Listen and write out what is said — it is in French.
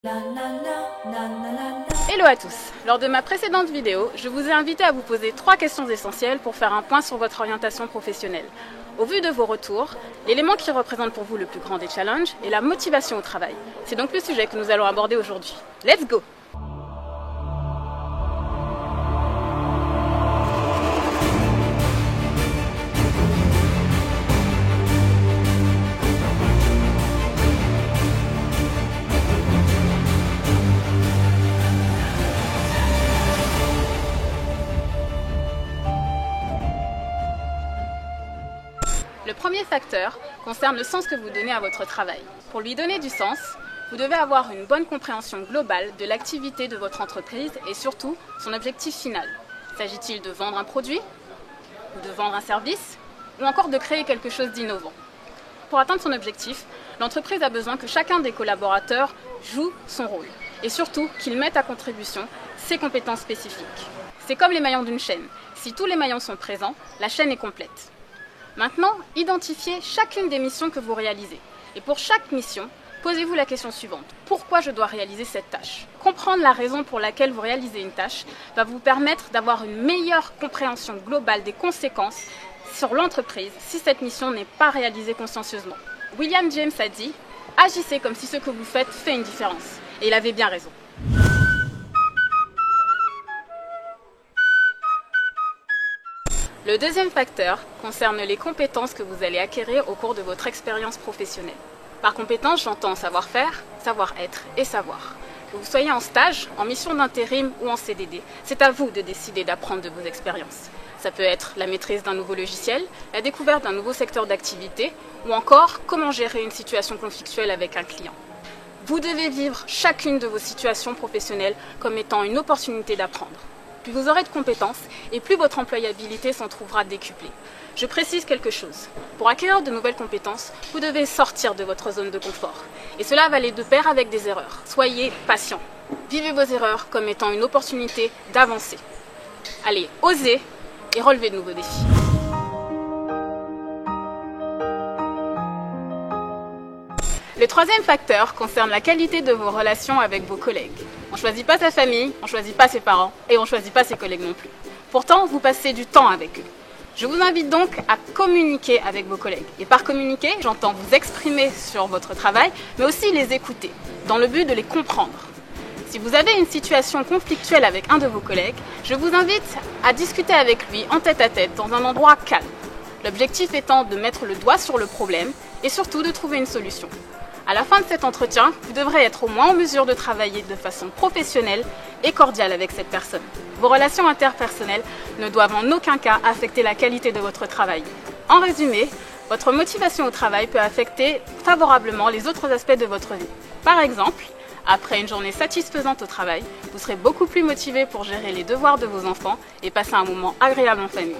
Hello à tous! Lors de ma précédente vidéo, je vous ai invité à vous poser 3 questions essentielles pour faire un point sur votre orientation professionnelle. Au vu de vos retours, l'élément qui représente pour vous le plus grand des challenges est la motivation au travail. C'est donc le sujet que nous allons aborder aujourd'hui. Let's go! Le premier facteur concerne le sens que vous donnez à votre travail. Pour lui donner du sens, vous devez avoir une bonne compréhension globale de l'activité de votre entreprise et surtout son objectif final. S'agit-il de vendre un produit, ou de vendre un service, ou encore de créer quelque chose d'innovant? Pour atteindre son objectif, l'entreprise a besoin que chacun des collaborateurs joue son rôle et surtout qu'il mette à contribution ses compétences spécifiques. C'est comme les maillons d'une chaîne. Si tous les maillons sont présents, la chaîne est complète. Maintenant, identifiez chacune des missions que vous réalisez. Et pour chaque mission, posez-vous la question suivante. Pourquoi je dois réaliser cette tâche? Comprendre la raison pour laquelle vous réalisez une tâche va vous permettre d'avoir une meilleure compréhension globale des conséquences sur l'entreprise si cette mission n'est pas réalisée consciencieusement. William James a dit « Agissez comme si ce que vous faites fait une différence ». Et il avait bien raison. Le deuxième facteur concerne les compétences que vous allez acquérir au cours de votre expérience professionnelle. Par compétences, j'entends savoir-faire, savoir-être et savoir. Que vous soyez en stage, en mission d'intérim ou en CDD, c'est à vous de décider d'apprendre de vos expériences. Ça peut être la maîtrise d'un nouveau logiciel, la découverte d'un nouveau secteur d'activité ou encore comment gérer une situation conflictuelle avec un client. Vous devez vivre chacune de vos situations professionnelles comme étant une opportunité d'apprendre. Plus vous aurez de compétences et plus votre employabilité s'en trouvera décuplée. Je précise quelque chose. Pour acquérir de nouvelles compétences, vous devez sortir de votre zone de confort. Et cela va aller de pair avec des erreurs. Soyez patient. Vivez vos erreurs comme étant une opportunité d'avancer. Allez, osez et relevez de nouveaux défis. Le troisième facteur concerne la qualité de vos relations avec vos collègues. On ne choisit pas sa famille, on ne choisit pas ses parents et on ne choisit pas ses collègues non plus. Pourtant, vous passez du temps avec eux. Je vous invite donc à communiquer avec vos collègues. Et par communiquer, j'entends vous exprimer sur votre travail, mais aussi les écouter, dans le but de les comprendre. Si vous avez une situation conflictuelle avec un de vos collègues, je vous invite à discuter avec lui en tête-à-tête dans un endroit calme. L'objectif étant de mettre le doigt sur le problème et surtout de trouver une solution. À la fin de cet entretien, vous devrez être au moins en mesure de travailler de façon professionnelle et cordiale avec cette personne. Vos relations interpersonnelles ne doivent en aucun cas affecter la qualité de votre travail. En résumé, votre motivation au travail peut affecter favorablement les autres aspects de votre vie. Par exemple, après une journée satisfaisante au travail, vous serez beaucoup plus motivé pour gérer les devoirs de vos enfants et passer un moment agréable en famille.